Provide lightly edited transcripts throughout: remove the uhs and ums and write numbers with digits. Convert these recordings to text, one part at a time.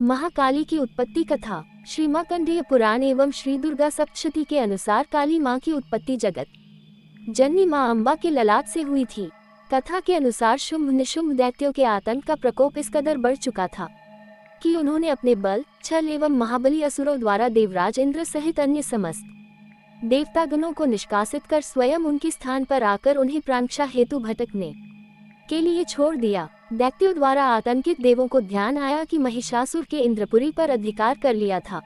महाकाली की उत्पत्ति कथा। श्री मार्कंडेय पुराण एवं श्री दुर्गा सप्तशती के अनुसार काली माँ की उत्पत्ति जगत जननी माँ अम्बा के ललाट से हुई थी। कथा के अनुसार शुंभ निशुंभ दैत्यों के आतंक का प्रकोप इस कदर बढ़ चुका था कि उन्होंने अपने बल, छल एवं महाबली असुरों द्वारा देवराज इंद्र सहित अन्य समस्त देवतागणों को निष्कासित कर स्वयं उनके स्थान पर आकर उन्हें प्राणक्षा हेतु भटकने के लिए छोड़ दिया। दैत्यों द्वारा आतंकित देवों को ध्यान आया कि महिषासुर के इंद्रपुरी पर अधिकार कर लिया था।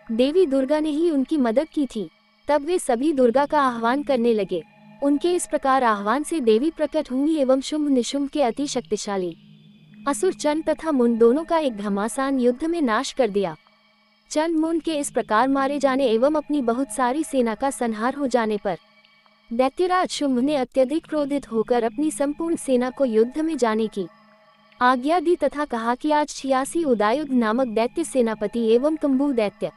देवी दुर्गा ने ही उनकी मदद की थी। तब वे सभी दुर्गा का आह्वान करने लगे। उनके इस प्रकार आह्वान से देवी प्रकट हुई एवं शुंभ निशुंभ के अति शक्तिशाली असुर चंड तथा मुंड दोनों का एक घमासान युद्ध में नाश कर दिया। चंड मुंड के इस प्रकार मारे जाने एवं अपनी बहुत सारी सेना का संहार हो जाने पर दैत्यराज शुंभ ने अत्यधिक क्रोधित होकर अपनी संपूर्ण सेना को युद्ध में जाने की आज्ञा दी तथा कहा कि आज 86 उदयुध नामक दैत्य सेनापति एवं कुंभू दैत्य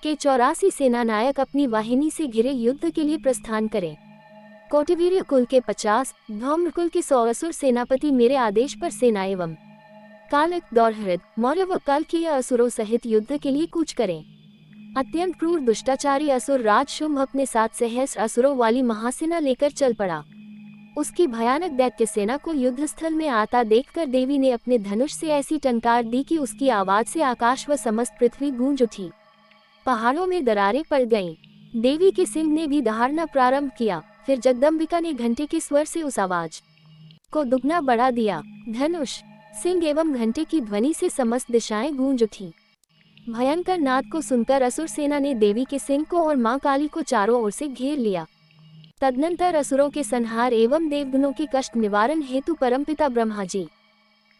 के 84 सेनानायक अपनी वाहिनी से घिरे युद्ध के लिए प्रस्थान करें। कौटिवीर्य कुल के 50, धौम्र कुल के 100 असुर सेनापति मेरे आदेश पर सेना एवं कालक, दौरहृद, मौर्य व कालकीय असुरों सहित युद्ध के लिए कूच करें। अत्यंत क्रूर दुष्टाचारी असुर राज शुंभ अपने 7 सहस्र असुरों वाली महासेना लेकर चल पड़ा। उसकी भयानक दैत्य सेना को युद्धस्थल में आता देखकर देवी ने अपने धनुष से ऐसी टंकार दी कि उसकी आवाज से आकाश व समस्त पृथ्वी गूंज उठी। पहाड़ों में दरारें पड़ गईं। देवी के सिंह ने भी दहाड़ना प्रारंभ किया। फिर जगदम्बिका ने घंटे के स्वर से उस आवाज को दुगना बढ़ा दिया। धनुष, सिंह एवं घंटे की ध्वनि से समस्त दिशाएं गूंज उठी। भयंकर नाद को सुनकर असुर सेना ने देवी के सिंह को और मां काली को चारों ओर से घेर लिया। तदनंतर असुरों के संहार एवं देवगणों के कष्ट निवारण हेतु परमपिता ब्रह्मा जी,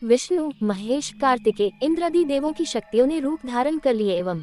विष्णु, महेश, कार्तिकेय, इंद्रादि देवों की शक्तियों ने रूप धारण कर लिए एवं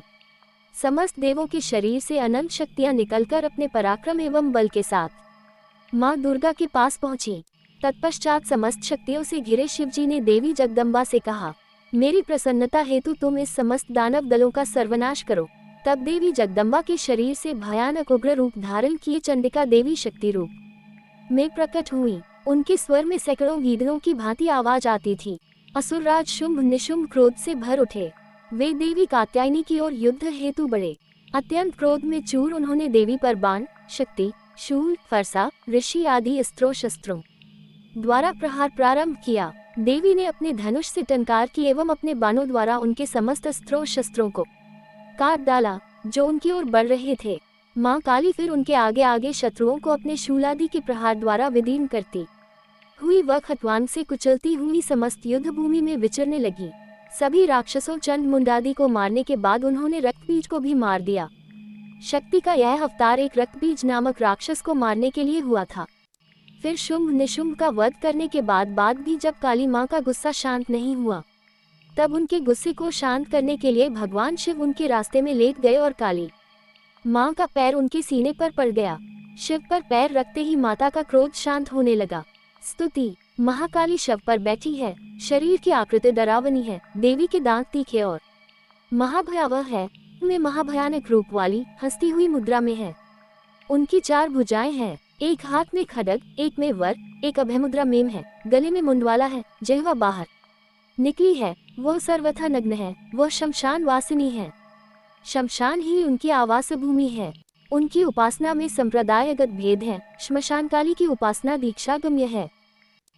समस्त देवों के शरीर से अनंत शक्तियां निकलकर अपने पराक्रम एवं बल के साथ मां दुर्गा के पास पहुंची। तत्पश्चात समस्त शक्तियों से घिरे शिवजी ने देवी जगदम्बा से कहा, मेरी प्रसन्नता हेतु तुम इस समस्त दानव दलों का सर्वनाश करो। तब देवी जगदम्बा के शरीर से भयानक उग्र रूप धारण किए चंडिका देवी शक्ति रूप में प्रकट हुई। उनके स्वर में सैकड़ों गीदड़ों की भांति आवाज आती थी। असुरराज शुंभ निशुंभ क्रोध से भर उठे। वे देवी कात्यायनी की ओर युद्ध हेतु बढ़े। अत्यंत क्रोध में चूर उन्होंने देवी पर बाण, शक्ति, शूल, फरसा, ऋषि आदि अस्त्रों शस्त्रों द्वारा प्रहार प्रारंभ किया। देवी ने अपने धनुष से टंकार की एवं अपने बाणों द्वारा उनके समस्त अस्त्रों शस्त्रों को काट डाला जो उनकी ओर बढ़ रहे थे। मां काली फिर उनके आगे आगे शत्रुओं को अपने शूलादि के प्रहार द्वारा विदीर्ण करती हुई व खतवान से कुचलती हुई समस्त युद्ध भूमि में विचरने लगी। सभी राक्षसों चंड मुंडादि को मारने के बाद उन्होंने रक्तबीज को भी मार दिया। शक्ति का यह अवतार एक रक्तबीज नामक राक्षस को मारने के लिए हुआ था। फिर शुंभ निशुंभ का वध करने के बाद भी जब काली माँ का गुस्सा शांत नहीं हुआ, तब उनके गुस्से को शांत करने के लिए भगवान शिव उनके रास्ते में लेट गए और काली माँ का पैर उनके सीने पर पड़ गया। शिव पर पैर रखते ही माता का क्रोध शांत होने लगा। स्तुति। महाकाली शव पर बैठी है। शरीर की आकृति डरावनी है। देवी के दांत तीखे और महाभयावह है। वे महाभयानक रूप वाली हंसती हुई मुद्रा में है। उनकी 4 भुजाएं हैं। एक हाथ में खड्ग, एक में वर, एक अभयमुद्रा में है। गले में मुंडवाला है। जिह्वा बाहर निकली है। वह सर्वथा नग्न है। वह शमशान वासिनी है। शमशान ही उनकी आवास भूमि है। उनकी उपासना में संप्रदायगत भेद है। श्मशान काली की उपासना दीक्षागम्य है,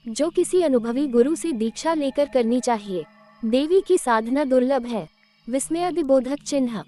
जो किसी अनुभवी गुरु से दीक्षा लेकर करनी चाहिए। देवी की साधना दुर्लभ है। विस्मयादिबोधक चिन्ह।